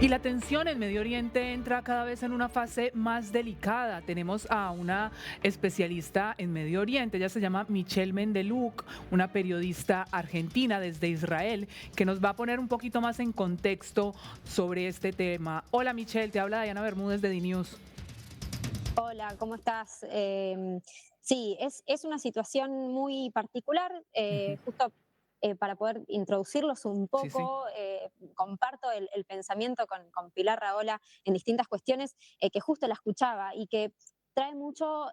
Y la tensión en Medio Oriente entra cada vez en una fase más delicada. Tenemos a una especialista en Medio Oriente, ella se llama Michelle Mendeluk, una periodista argentina desde Israel, que nos va a poner un poquito más en contexto sobre este tema. Hola Michelle, te habla Diana Bermúdez de DNews. Hola, ¿cómo estás? Sí, es una situación muy particular. Ujú. Justo para poder introducirlos un Sí, sí. poco, comparto el pensamiento con Pilar Rahola en distintas cuestiones que justo la escuchaba y que trae mucho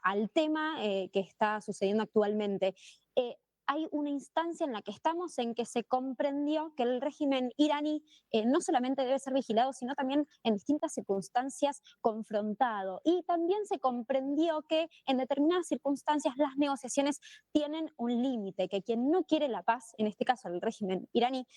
al tema que está sucediendo actualmente. Eh, Hay una instancia en la que estamos en que se comprendió que el régimen iraní no solamente debe ser vigilado, sino también en distintas circunstancias confrontado. Y también se comprendió que en determinadas circunstancias las negociaciones tienen un límite, que quien no quiere la paz, en este caso el régimen iraní,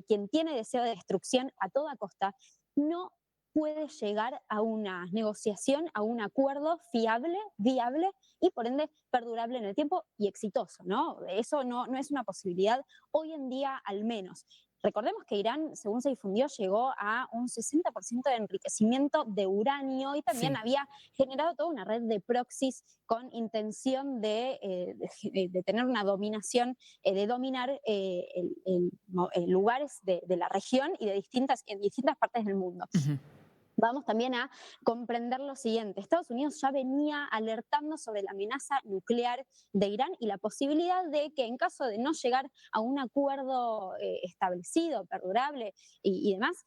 quien tiene deseo de destrucción a toda costa, no puede llegar a una negociación, a un acuerdo fiable, viable y por ende perdurable en el tiempo y exitoso, ¿no? Eso no es una posibilidad hoy en día al menos. Recordemos que Irán, según se difundió, llegó a un 60% de enriquecimiento de uranio y también Sí. había generado toda una red de proxies con intención de tener una dominación, de dominar lugares de la región y en distintas partes del mundo. Ujú. Vamos también a comprender lo siguiente. Estados Unidos ya venía alertando sobre la amenaza nuclear de Irán y la posibilidad de que en caso de no llegar a un acuerdo establecido, perdurable y demás,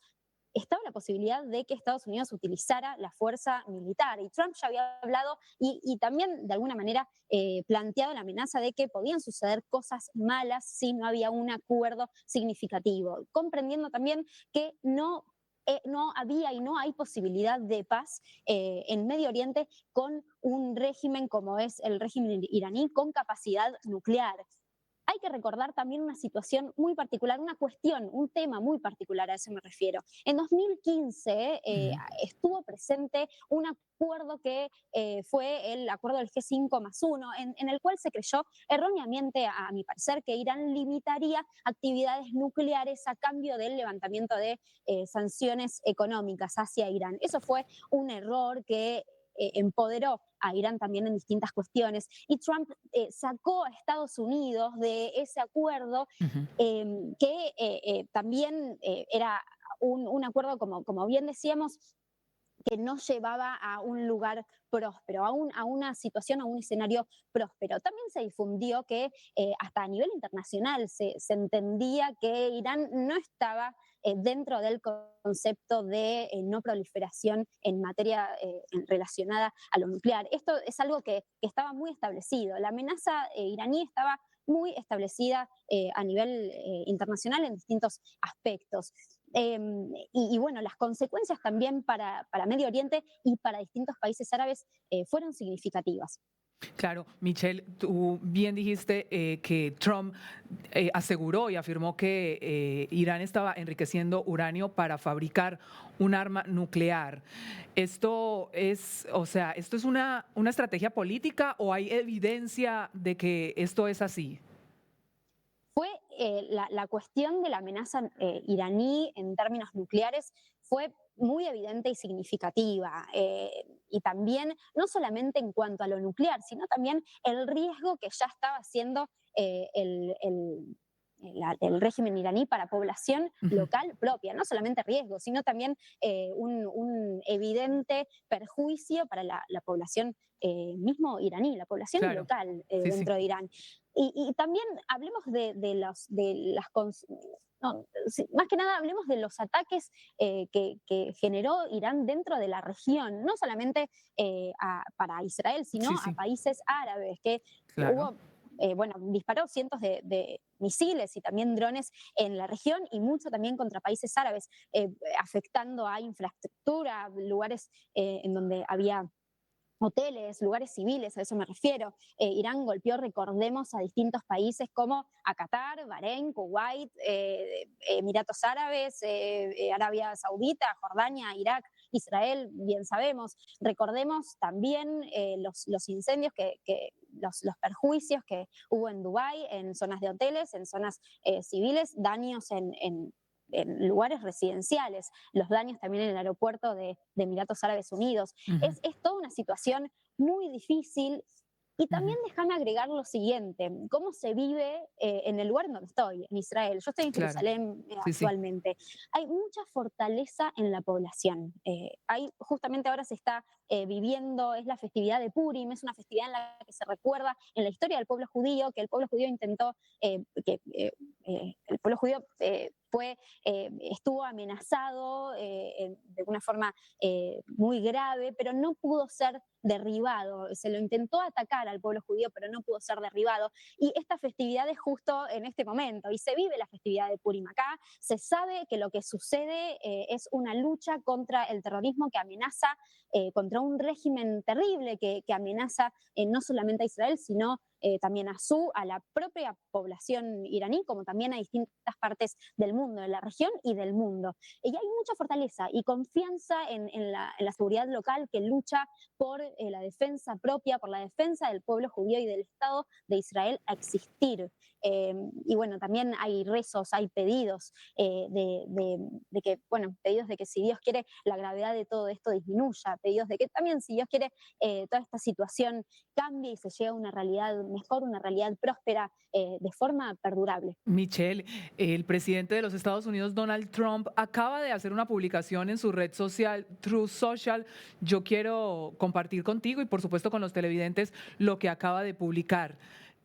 estaba la posibilidad de que Estados Unidos utilizara la fuerza militar. Y Trump ya había hablado y también de alguna manera planteado la amenaza de que podían suceder cosas malas si no había un acuerdo significativo, comprendiendo también que no había y no hay posibilidad de paz en Medio Oriente con un régimen como es el régimen iraní con capacidad nuclear. Hay que recordar también una situación muy particular, una cuestión, un tema muy particular, a eso me refiero. En 2015 Ujú. estuvo presente un acuerdo que fue el acuerdo del G5+1, en el cual se creyó erróneamente, a mi parecer, que Irán limitaría actividades nucleares a cambio del levantamiento de sanciones económicas hacia Irán. Eso fue un error que empoderó a Irán también en distintas cuestiones. Y Trump sacó a Estados Unidos de ese acuerdo Ujú. que también era un acuerdo, como bien decíamos, que no llevaba a un lugar próspero, a una situación, a un escenario próspero. También se difundió que hasta a nivel internacional se entendía que Irán no estaba dentro del concepto de no proliferación en materia relacionada a lo nuclear. Esto es algo que estaba muy establecido. La amenaza iraní estaba muy establecida a nivel internacional en distintos aspectos. Y bueno, las consecuencias también para Medio Oriente y para distintos países árabes fueron significativas. Claro, Michelle, tú bien dijiste que Trump aseguró y afirmó que Irán estaba enriqueciendo uranio para fabricar un arma nuclear. ¿Esto es, o sea, esto es una estrategia política o hay evidencia de que esto es así? Fue la cuestión de la amenaza iraní en términos nucleares fue muy evidente y significativa. Y también, no solamente en cuanto a lo nuclear, sino también el riesgo que ya estaba haciendo el régimen iraní para población Ujú. local propia. No solamente riesgo, sino también un evidente perjuicio para la población mismo iraní, la población Claro, local sí, sí. dentro de Irán. Y también hablemos no, sí, más que nada hablemos de los ataques que generó Irán dentro de la región, no solamente para Israel, sino Sí, a sí, países árabes, que claro. hubo, bueno, disparó cientos de misiles y también drones en la región y mucho también contra países árabes, afectando a infraestructura, lugares en donde había hoteles, lugares civiles, a eso me refiero. Irán golpeó, recordemos, a distintos países como a Qatar, Bahrein, Kuwait, Emiratos Árabes, Arabia Saudita, Jordania, Irak, Israel, bien sabemos. Recordemos también los incendios los perjuicios que hubo en Dubái, en zonas de hoteles, en zonas civiles, daños en lugares residenciales, los daños también en el aeropuerto de Emiratos Árabes Unidos. Ujú, Es toda una situación muy difícil. Y ujú. también déjame agregar lo siguiente, cómo se vive en el lugar en donde estoy, en Israel. Yo estoy en Claro, Jerusalén sí, sí. actualmente. Hay mucha fortaleza en la población. Justamente ahora se está viviendo, es la festividad de Purim, es una festividad en la que se recuerda en la historia del pueblo judío, que el pueblo judío intentó, el pueblo judío estuvo amenazado de una forma muy grave, pero no pudo ser derribado. Se lo intentó atacar al pueblo judío, pero no pudo ser derribado. Y esta festividad es justo en este momento, y se vive la festividad de Purim acá. Se sabe que lo que sucede es una lucha contra el terrorismo que amenaza, contra un régimen terrible que amenaza no solamente a Israel, sino también a la propia población iraní, como también a distintas partes del mundo, de la región y del mundo. Y hay mucha fortaleza y confianza en la seguridad local que lucha por la defensa propia, por la defensa del pueblo judío y del Estado de Israel a existir. Y bueno, también hay rezos, hay pedidos de que, bueno, pedidos de que si Dios quiere la gravedad de todo esto disminuya, pedidos de que también si Dios quiere toda esta situación cambie y se llegue a una realidad mejor, una realidad próspera de forma perdurable. Michelle, el presidente de los Estados Unidos, Donald Trump, acaba de hacer una publicación en su red social, Truth Social. Yo quiero compartir contigo y por supuesto con los televidentes lo que acaba de publicar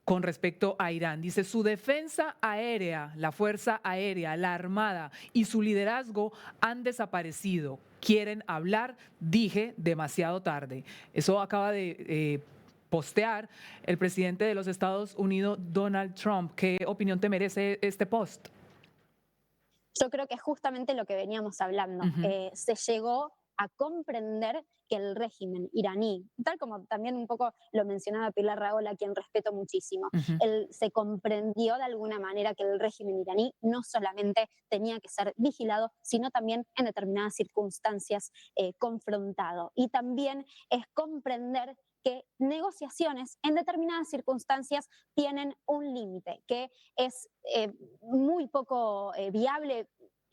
con respecto a Irán. Dice, su defensa aérea, la Fuerza Aérea, la Armada y su liderazgo han desaparecido. Quieren hablar, dije demasiado tarde. Eso acaba de postear el presidente de los Estados Unidos, Donald Trump. ¿Qué opinión te merece este post? Yo creo que es justamente lo que veníamos hablando. Ujú, Se llegó a comprender que el régimen iraní, tal como también un poco lo mencionaba Pilar Raola, a quien respeto muchísimo, ujú. se comprendió de alguna manera que el régimen iraní no solamente tenía que ser vigilado, sino también en determinadas circunstancias confrontado. Y también es comprender que negociaciones en determinadas circunstancias tienen un límite, que es muy poco viable,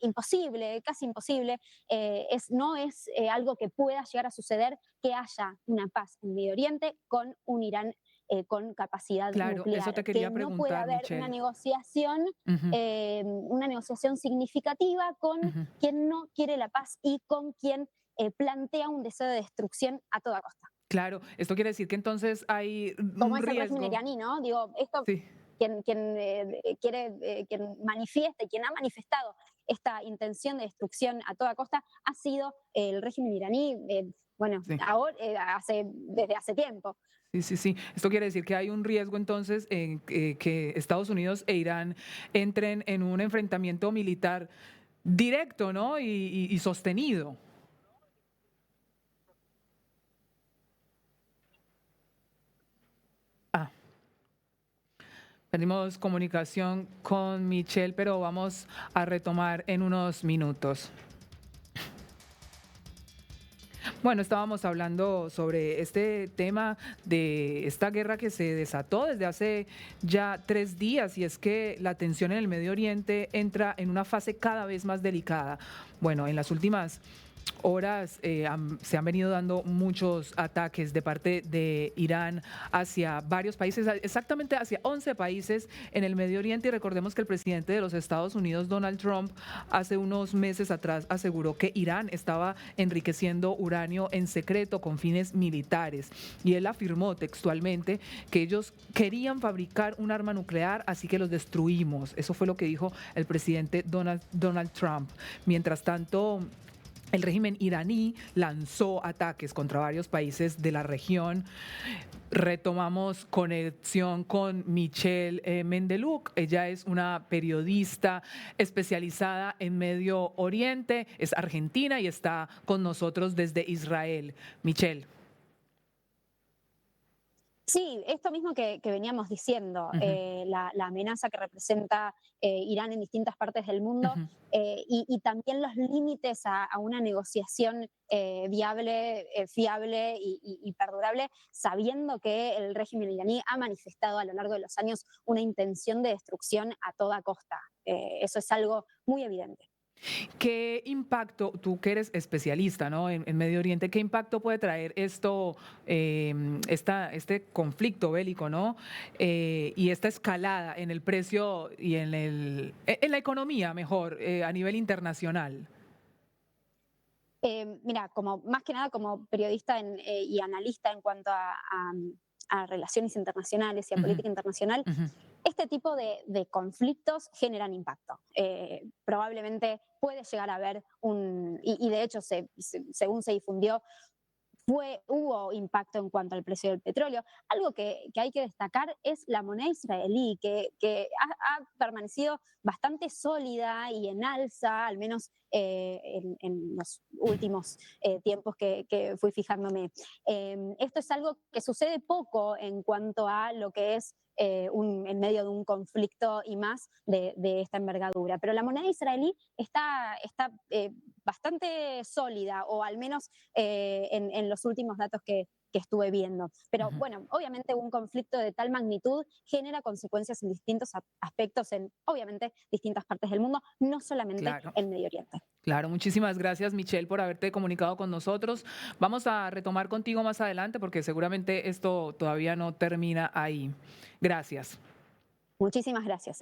imposible, casi imposible, no es algo que pueda llegar a suceder que haya una paz en Medio Oriente con un Irán con capacidad Claro, eso te nuclear, que quería no puede preguntar, haber Michelle. Ujú, una negociación significativa con ujú. quien no quiere la paz y con quien plantea un deseo de destrucción a toda costa, Claro, esto quiere decir que entonces hay como un es el régimen riesgo. iraní, ¿no? Digo, esto Sí, quien manifieste, quien ha manifestado esta intención de destrucción a toda costa ha sido el régimen iraní, bueno, sí. ahora, desde hace tiempo. Sí, sí, sí. Esto quiere decir que hay un riesgo entonces en que Estados Unidos e Irán entren en un enfrentamiento militar directo, ¿no? Y sostenido. Ah, perdimos comunicación con Michelle, pero vamos a retomar en unos minutos. Bueno, estábamos hablando sobre este tema de esta guerra que se desató desde hace ya 3 días y es que la tensión en el Medio Oriente entra en una fase cada vez más delicada. Bueno, en las últimas horas se han venido dando muchos ataques de parte de Irán hacia varios países, exactamente hacia 11 países en el Medio Oriente. Y recordemos que el presidente de los Estados Unidos, Donald Trump, hace unos meses atrás aseguró que Irán estaba enriqueciendo uranio en secreto con fines militares. Y él afirmó textualmente que ellos querían fabricar un arma nuclear, así que los destruimos. Eso fue lo que dijo el presidente Donald Trump. Mientras tanto, el régimen iraní lanzó ataques contra varios países de la región. Retomamos conexión con Michelle Mendeluk. Ella es una periodista especializada en Medio Oriente, es argentina y está con nosotros desde Israel. Michelle. Sí, esto mismo que veníamos diciendo, Ujú, la amenaza que representa Irán en distintas partes del mundo ujú. y también los límites a una negociación viable, fiable y perdurable, sabiendo que el régimen iraní ha manifestado a lo largo de los años una intención de destrucción a toda costa. Eso es algo muy evidente. ¿Qué impacto, tú que eres especialista, ¿no?, en Medio Oriente, qué impacto puede traer esto, este conflicto bélico, ¿no? Y esta escalada en el precio y en la economía, mejor, a nivel internacional? Mira, como, más que nada como periodista y analista en cuanto a relaciones internacionales y a Ujú, política internacional, ujú. este tipo de conflictos generan impacto. Probablemente puede llegar a haber y de hecho, según se difundió, hubo impacto en cuanto al precio del petróleo. Algo que hay que destacar es la moneda israelí, que ha permanecido bastante sólida y en alza, al menos en los últimos tiempos que fui fijándome. Esto es algo que sucede poco en cuanto a lo que es en medio de un conflicto y más de esta envergadura. Pero la moneda israelí está bastante sólida, o al menos en los últimos datos que estuve viendo. Pero Ujú. bueno, obviamente un conflicto de tal magnitud genera consecuencias en distintos aspectos en, obviamente, distintas partes del mundo, no solamente Claro. en Medio Oriente. Claro, muchísimas gracias, Michelle, por haberte comunicado con nosotros. Vamos a retomar contigo más adelante porque seguramente esto todavía no termina ahí. Gracias. Muchísimas gracias.